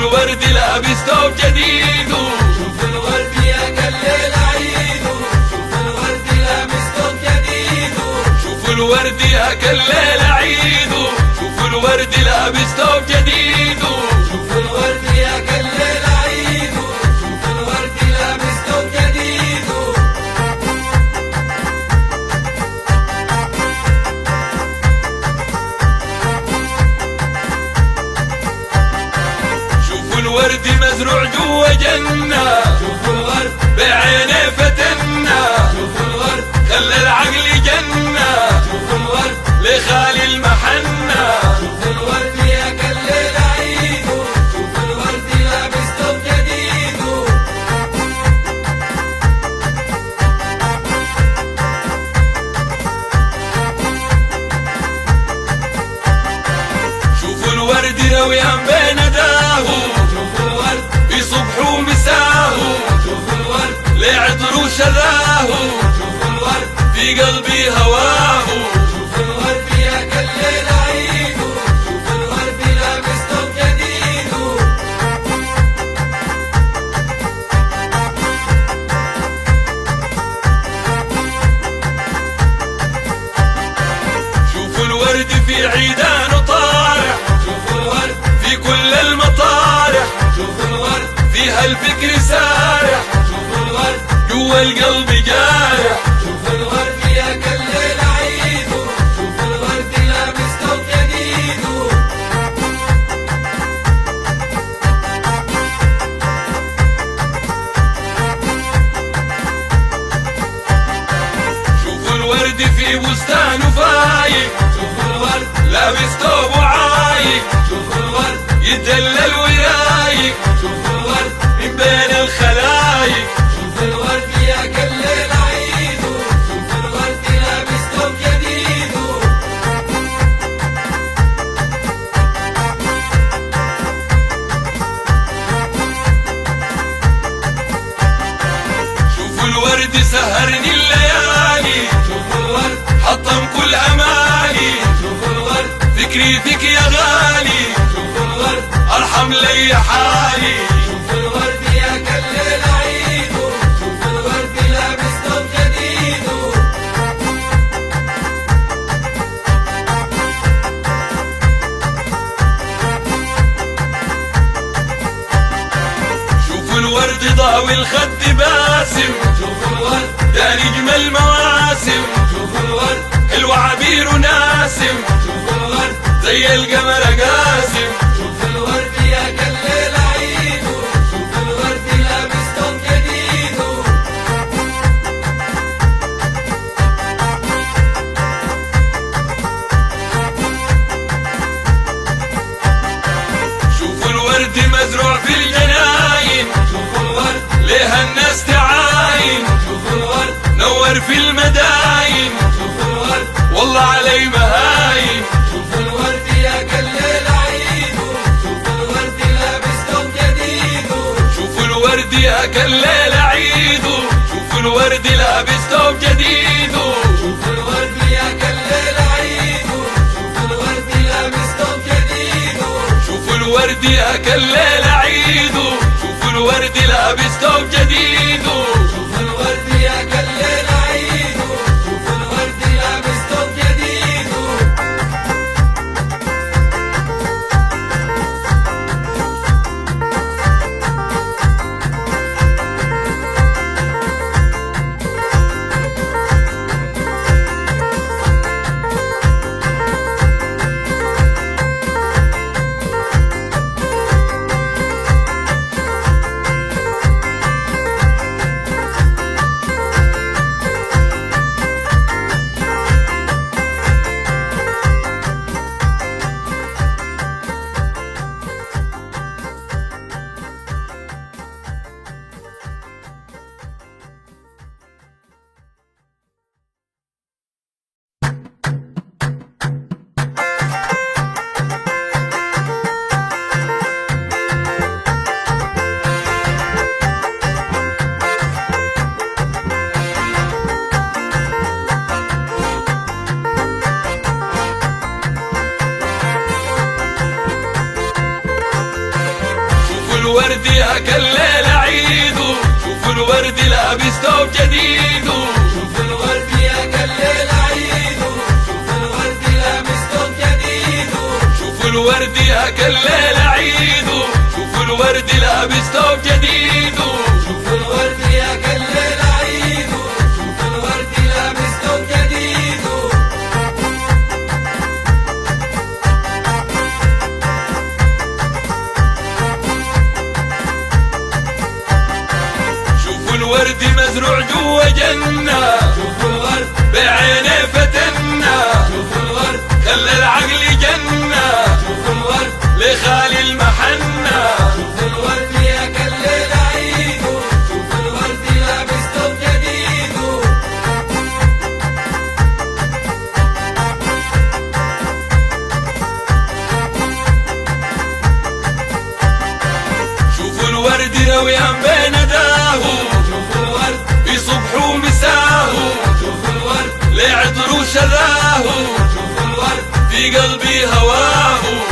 الورد لابس ثوب جديد، شوف الورد يا كالليل عيد، شوف الورد لابس ثوب جديد، شوف الورد يا كالليل عيد، شوف الورد لابس ثوب جديد، شوف الورد يا كالليل عيد، شوف الورد لابس ثوب جديد. شوف الورد مزروع جوا جنة، شوف الورد بعينيه فتنة، شوف الورد خلى العقل جنة، شوف الورد لخالي المحنة. شوف الورد يا كالليل عيد، شوف الورد لابس ثوب جديد. شوف الورد رويان بين داهو، شوف الورد في صبح ومساهو، شوف الورد لعطر وشذاهو، شوف الورد في قلبي هواهو. شوف الورد يا كالليل عيد، شوف الورد لابس ثوب جديد. شوف الورد في عيدان طارح، شوف الورد في كل المطارح، شوف الورد فيها الفكر سارح، شوف الورد جوا القلب جارح. شوف الورد يا كالليل عيد، شوف الورد لابس ثوب جديد. شوف الورد في بستان فايق، شوف الورد لابس ثوب وعايق، شوف الورد يدلل ويرايق شوف الورد من بين الخلايق. شوف الورد يا كالليل عيد، شوف الورد لابس ثوب جديد. شوف الورد سهرني الليالي، شوف الورد حطم كل امالي، شوف الورد فكري فيك يا غالي، شوف الورد ارحم لي حالي. شوف الورد يا كالليل عيد، شوف الورد لابس ثوب جديد. شوف الورد ضاوي الخد باسم، شوف الورد ده نجم المواسم، شوف الورد حلو عبير وناسم، شوف الورد زي القمر قاسم. شوف الورد يا كالليل عيد، شوف الورد لابس ثوب جديد. شوف الورد مزروع في الجناين، شوف الورد ليها الناس تعاين، شوف الورد نور في المداين، شوف الورد والله علي مهاين. شوف الورد يا كالليل عيد، شوف الورد لابس ثوب جديد. شوف الورد يا كالليل عيد، شوف الورد لابس ثوب جديد، شوف الورد يا كالليل عيد، شوف الورد لابس ثوب جديد. شوف الورد يا كالليل عيد، شوف الورد لابس ثوب جديد، شوف الورد يا كالليل عيد، شوف الورد لابس ثوب جديد. كالليل عيده شوف الورد لابس ثوب جديده شوف الورد يا كالليل عيده شوف الورد لابس ثوب جديده شوف الورد يا كالليل عيده شوف الورد لابس ثوب جديده شوف الورد يا كالليل عيده شوف الورد لابس ثوب جديده شوف الورد مزروع جوا جنة شوف الورد بعينه فتنة شوف الورد خلى العقل جنة شوف الورد لخالي المحنة شوف الورد يا كالليل عيده شوف الورد لابس ثوب جديده شوف الورد رويان بين داهو شوف الورد في صبح ومساهو شوف الورد لعطر وشذاهو شوف الورد في قلبي هواهو